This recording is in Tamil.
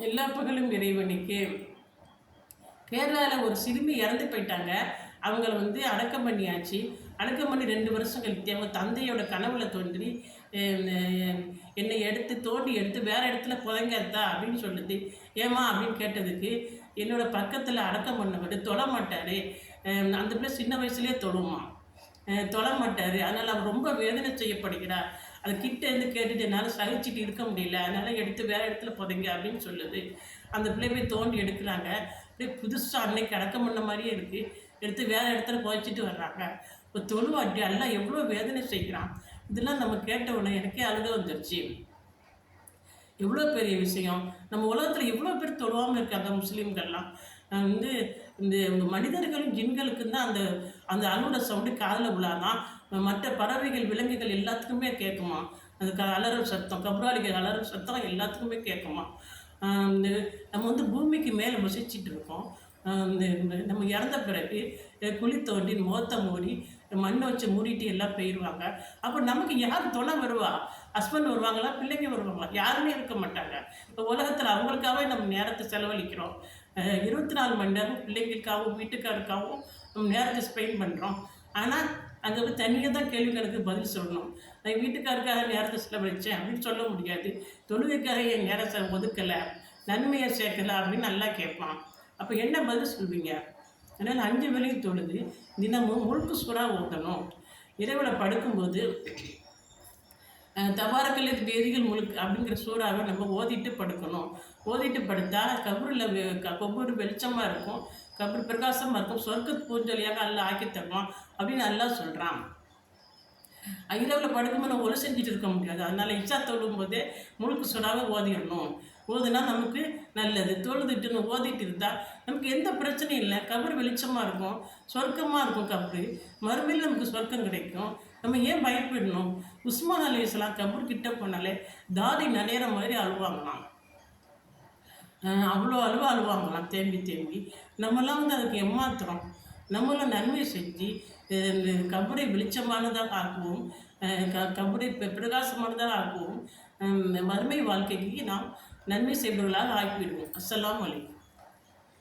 எல்லா புகழும் இறைவனுக்கு. கேரளாவில் ஒரு சிறுமி இறந்து போயிட்டாங்க. அவங்கள அடக்கம் பண்ணியாச்சு. அடக்கம் பண்ணி 2 வருஷம் கழித்து அவங்க தந்தையோட கனவுல தோன்றி என்னை தோண்டி எடுத்து வேறு இடத்துல புதைங்கத்தா அப்படின்னு சொல்லுது. ஏமா அப்படின்னு கேட்டதுக்கு, என்னோட பக்கத்தில் அடக்கம் பண்ணவர் தொழ மாட்டார், அந்த பிள்ளை சின்ன வயசுலேயே தொழுமா, தொழ மாட்டார், அதனால் அவர் ரொம்ப வேதனை செய்யப்படுகிறார், அது கிட்ட இருந்து கேட்டுட்டு என்னால் சகிச்சுட்டு இருக்க முடியல, அதனால் எடுத்து வேறு இடத்துல புதைங்க அப்படின்னு சொல்லுது. அந்த பிள்ளை போய் தோண்டி எடுக்கிறாங்க. அப்படியே புதுசாக அன்னைக்கு அடக்கம் பண்ண மாதிரியே இருக்குது. எடுத்து வேறு இடத்துல புதைச்சிட்டு வர்றாங்க. இப்போ தொழுவாட்டி எல்லாம் எவ்வளோ வேதனை செய்கிறான். இதெல்லாம் நம்ம கேட்ட உடனே எனக்கே அழுக வந்துருச்சு. எவ்வளோ பெரிய விஷயம். நம்ம உலகத்தில் எவ்வளோ பேர் தொழுவாமல் இருக்காங்க முஸ்லீம்கள்லாம். இந்த மனிதர்களும் ஜின்களுக்கும் தான் அந்த அந்த அழுவோட சவுண்டு காதில் விழாதான். மற்ற பறவைகள் விலங்குகள் எல்லாத்துக்குமே கேட்குமா. அந்த அலறல் சத்தம், கபராளிகள் அலறல் சத்தம் எல்லாத்துக்குமே கேட்குமா. நம்ம பூமிக்கு மேலே வசிச்சுட்டு இருக்கோம். நம்ம இறந்த பிறகு குழி தோண்டி முகத்தை மூடி மண்ணை வச்சு மூடிட்டு எல்லாம் போயிடுவாங்க. அப்போ நமக்கு யார் துணை வருவா? ஹஸ்பண்ட் வருவாங்களா, பிள்ளைங்க வருவாங்களா? யாருமே இருக்க மாட்டாங்க. இப்போ உலகத்தில் அவங்களுக்காகவே நம்ம நேரத்தை செலவழிக்கிறோம். 24 மணி நேரம் பிள்ளைங்களுக்காகவும் வீட்டுக்காருக்காகவும் நம்ம நேரத்தை ஸ்பெண்ட் பண்ணுறோம். ஆனால் அங்கே தனியாக தான் கேள்வி கணக்கு பதில் சொல்லணும். நான் வீட்டுக்காருக்காக நேரத்தை செலவழித்தேன் அப்படின்னு சொல்ல முடியாது. தொழுகைக்காக என் நேரத்தை ஒதுக்கலை, நன்மையை சேர்க்கலை அப்படின்னு நல்லா கேட்பான். அப்போ என்ன பதில் சொல்வீங்க? அதனால் 5 வேளையும் தொழுது தினமும் முழுக்கு சூறா ஓதணும். இரவில் படுக்கும்போது தபாரக்கல் வேதிகள் முழுக்கு அப்படிங்கிற சூறாவை நம்ம ஓதிட்டு படுக்கணும். ஓதிட்டு படுத்தா கபூர் வெளிச்சமாக இருக்கும், கபூர் பிரகாசமாக இருக்கும், சொர்க்க பூஞ்சொலியாக அல்ல ஆக்கி தருவோம் அப்படின்னு நல்லா சொல்கிறான். இரவில் படுக்கும்போது நம்ம ஒளி செஞ்சுட்டு இருக்க முடியாது. அதனால் இச்சா தொழும் போதே முழுக்கு சூறாவை ஓதிடணும். ஓதுனா நமக்கு நல்லது. தொழுதுட்டுன்னு ஓதிட்டு இருந்தால் நமக்கு எந்த பிரச்சனையும் இல்லை. கபர் வெளிச்சமாக இருக்கும், சொர்க்கமாக இருக்கும். கபரு மறுமையில் நமக்கு சொர்க்கம் கிடைக்கும். நம்ம ஏன் பயப்படணும்? உஸ்மான் அலைஹிஸ்ஸலாம் கபர் கிட்ட போனாலே தாடி நனையிற மாதிரி அழுவாங்களாம். அவ்வளோ அழுவாங்களாம் தேம்பி தேம்பி. நம்மளாம் அதுக்கு ஏமாத்துறோம். நம்மளும் நன்மை செஞ்சு கபரை வெளிச்சமானதாக ஆக்குவோம், கபரை பிரகாசமானதாக ஆக்குவோம். மறுமை வாழ்க்கைக்கு நாம் நன்மை செய்பவர்களாக ஆக்கிவிடுவோம். அஸ்ஸலாமு அலைக்கும்.